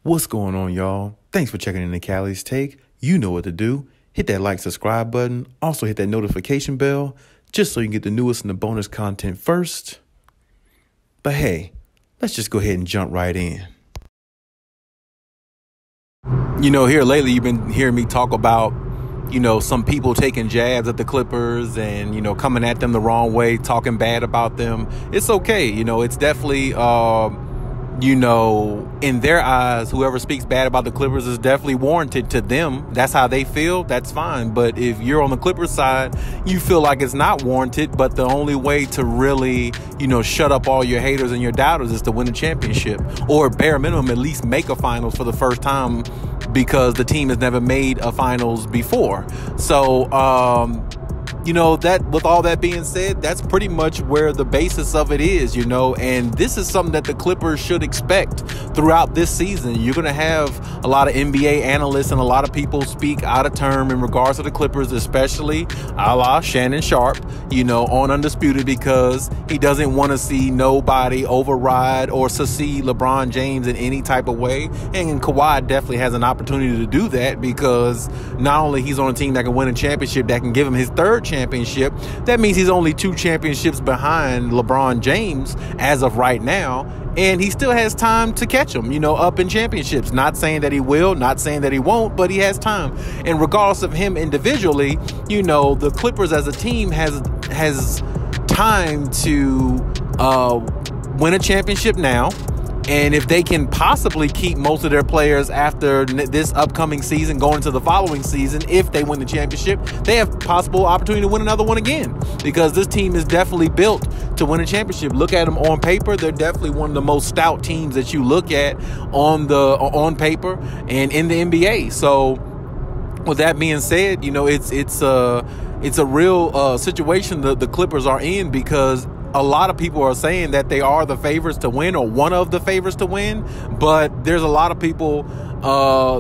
What's going on, y'all? Thanks for checking in the Khaliis Take. You know what to do. Hit that like, subscribe button. Also hit that notification bell just so you can get the newest and the bonus content first. But hey, let's just go ahead and jump right in. You know, here lately you've been hearing me talk about, some people taking jabs at the Clippers and, coming at them the wrong way, talking bad about them. It's okay. It's definitely, in their eyes, whoever speaks bad about the Clippers is definitely warranted to them. That's how they feel. That's fine. But if you're on the Clippers side, you feel like it's not warranted. But the only way to really, shut up all your haters and your doubters is to win a championship, or bare minimum, at least make a finals for the first time, because the team has never made a finals before. So, that with all that being said, that's pretty much where the basis of it is, and this is something that the Clippers should expect throughout this season. You're going to have a lot of NBA analysts and a lot of people speak out of term in regards to the Clippers, especially a la Shannon Sharp, on Undisputed, because he doesn't want to see nobody override or succeed LeBron James in any type of way. And Kawhi definitely has an opportunity to do that, because not only he's on a team that can win a championship that can give him his third championship, that means he's only 2 championships behind LeBron James as of right now, and he still has time to catch him, up in championships. Not saying that he will, not saying that he won't, but he has time. And regardless of him individually, the Clippers as a team has time to win a championship now. And if they can possibly keep most of their players after this upcoming season, going into the following season, if they win the championship, they have possible opportunity to win another one again, because this team is definitely built to win a championship. Look at them on paper. They're definitely one of the most stout teams that you look at on paper and in the NBA. So with that being said, it's a real situation that the Clippers are in, because a lot of people are saying that they are the favorites to win, or one of the favorites to win. But there's a lot of people,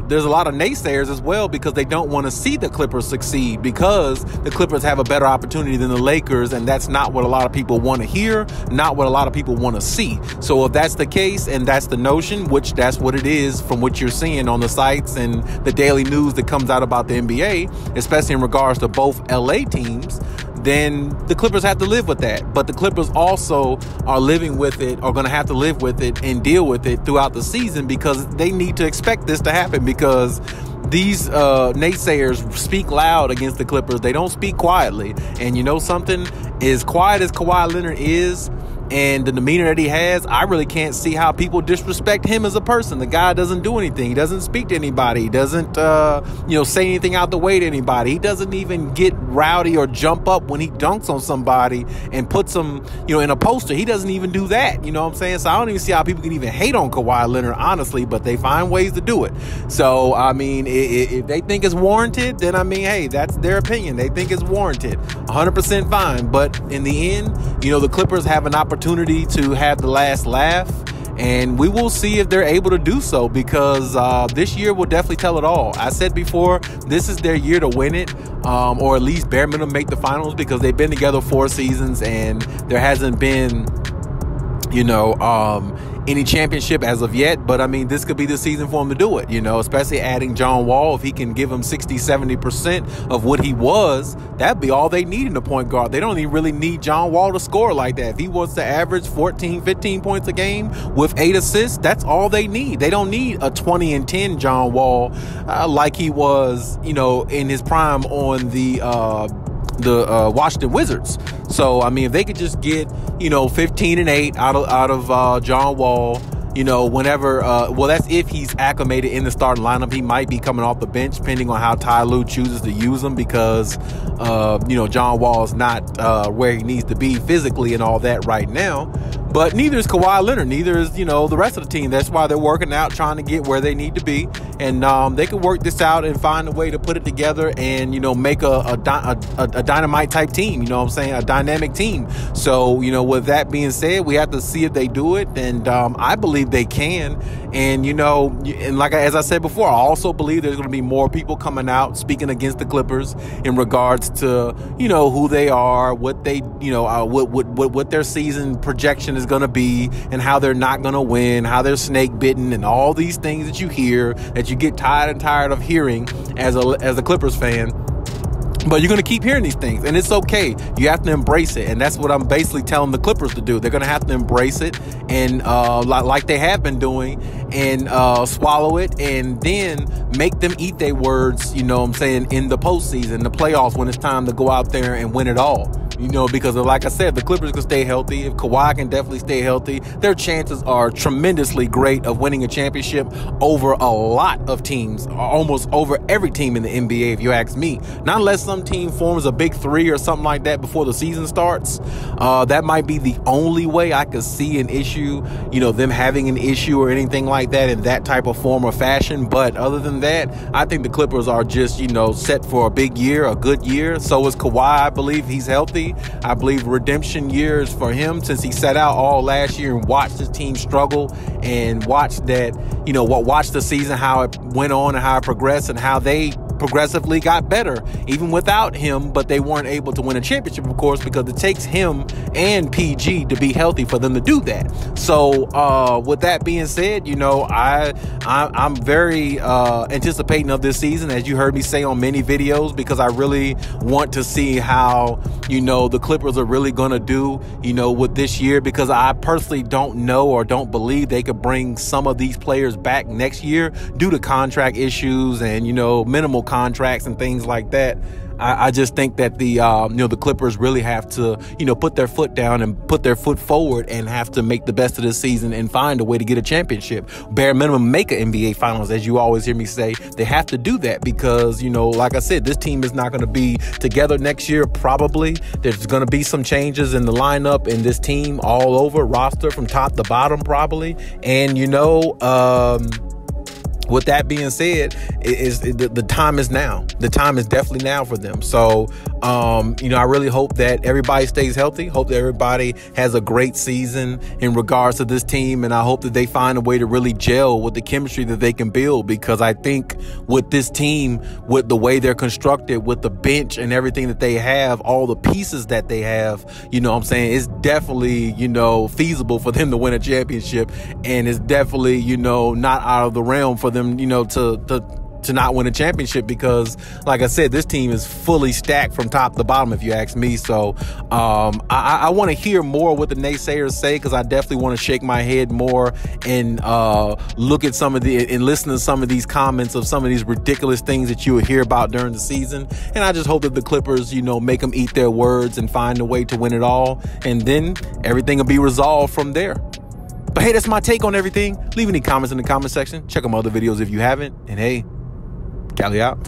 there's a lot of naysayers as well, because they don't want to see the Clippers succeed, because the Clippers have a better opportunity than the Lakers. And that's not what a lot of people want to hear, not what a lot of people want to see. So if that's the case, and that's the notion, which that's what it is from what you're seeing on the sites and the daily news that comes out about the NBA, especially in regards to both LA teams, then the Clippers have to live with that. But the Clippers also are living with it, are going to have to live with it and deal with it throughout the season, because they need to expect this to happen, because these naysayers speak loud against the Clippers. They don't speak quietly. And something, as quiet as Kawhi Leonard is, and the demeanor that he has, I really can't see how people disrespect him as a person. The guy doesn't do anything. He doesn't speak to anybody. He doesn't, say anything out the way to anybody. He doesn't even get rowdy or jump up when he dunks on somebody and puts them, in a poster. He doesn't even do that. You know what I'm saying? So I don't even see how people can even hate on Kawhi Leonard, honestly, but they find ways to do it. So, if they think it's warranted, then, hey, that's their opinion. They think it's warranted. 100% fine. But in the end, the Clippers have an opportunity to have the last laugh, and we will see if they're able to do so, because this year will definitely tell it all. I said before, this is their year to win it, or at least bare minimum make the finals, because they've been together 4 seasons and there hasn't been any championship as of yet. But this could be the season for him to do it, especially adding John Wall. If he can give him 60-70% of what he was, that'd be all they need in the point guard. They don't even really need John Wall to score like that. If he wants to average 14-15 points a game with 8 assists, that's all they need. They don't need a 20-10 John Wall like he was, in his prime on the Washington Wizards. So, if they could just get, 15-8 out of John Wall, whenever, that's if he's acclimated in the starting lineup. He might be coming off the bench, depending on how Ty Lue chooses to use him, because, John Wall is not where he needs to be physically and all that right now. But neither is Kawhi Leonard. Neither is, the rest of the team. That's why they're working out, trying to get where they need to be. And they can work this out and find a way to put it together and, make a dynamite type team. A dynamic team. So, with that being said, we have to see if they do it. And I believe they can. And, and as I said before, I also believe there's going to be more people coming out speaking against the Clippers in regards to, who they are, what they, what their season projection is going to be, and how they're not going to win, how they're snake bitten, and all these things that you hear that you get tired of hearing as a Clippers fan. But you're going to keep hearing these things, and it's okay. You have to embrace it, and that's what I'm basically telling the Clippers to do. They're going to have to embrace it, and like they have been doing, and swallow it, and then make them eat their words, in the postseason, the playoffs, when it's time to go out there and win it all. Because like I said, the Clippers can stay healthy. If Kawhi can definitely stay healthy, their chances are tremendously great of winning a championship over a lot of teams, almost over every team in the NBA, if you ask me. Not unless some team forms a big three or something like that before the season starts. That might be the only way I could see an issue, them having an issue or anything like that in that type of form or fashion. But other than that, I think the Clippers are just, set for a big year, a good year. So is Kawhi. I believe he's healthy. I believe redemption years for him, since he sat out all last year and watched his team struggle and watched that, watched the season, how it went on and how it progressed and how they progressively got better even without him, but they weren't able to win a championship, of course, because it takes him and PG to be healthy for them to do that. So with that being said, I'm very anticipating of this season, as you heard me say on many videos, because I really want to see how the Clippers are really gonna do with this year, because I personally don't know or don't believe they could bring some of these players back next year due to contract issues and minimal contracts and things like that. I just think that the Clippers really have to, put their foot down and put their foot forward and have to make the best of this season and find a way to get a championship. Bare minimum, make an NBA Finals, as you always hear me say. They have to do that because, like I said, this team is not going to be together next year, probably. There's going to be some changes in the lineup in this team all over, roster from top to bottom, probably. And, with that being said, the time is now. The time is definitely now for them. So, I really hope that everybody stays healthy. Hope that everybody has a great season in regards to this team. And I hope that they find a way to really gel with the chemistry that they can build. Because I think with this team, with the way they're constructed, with the bench and everything that they have, all the pieces that they have, it's definitely, feasible for them to win a championship. And it's definitely, not out of the realm for them, to not win a championship, because like I said, this team is fully stacked from top to bottom, if you ask me. So I want to hear more what the naysayers say, because I definitely want to shake my head more and look at and listen to some of these comments of some of these ridiculous things that you will hear about during the season. And I just hope that the Clippers, make them eat their words and find a way to win it all, and then everything will be resolved from there. But hey, that's my take on everything. Leave any comments in the comment section. Check out my other videos if you haven't. And hey, Khaliis out.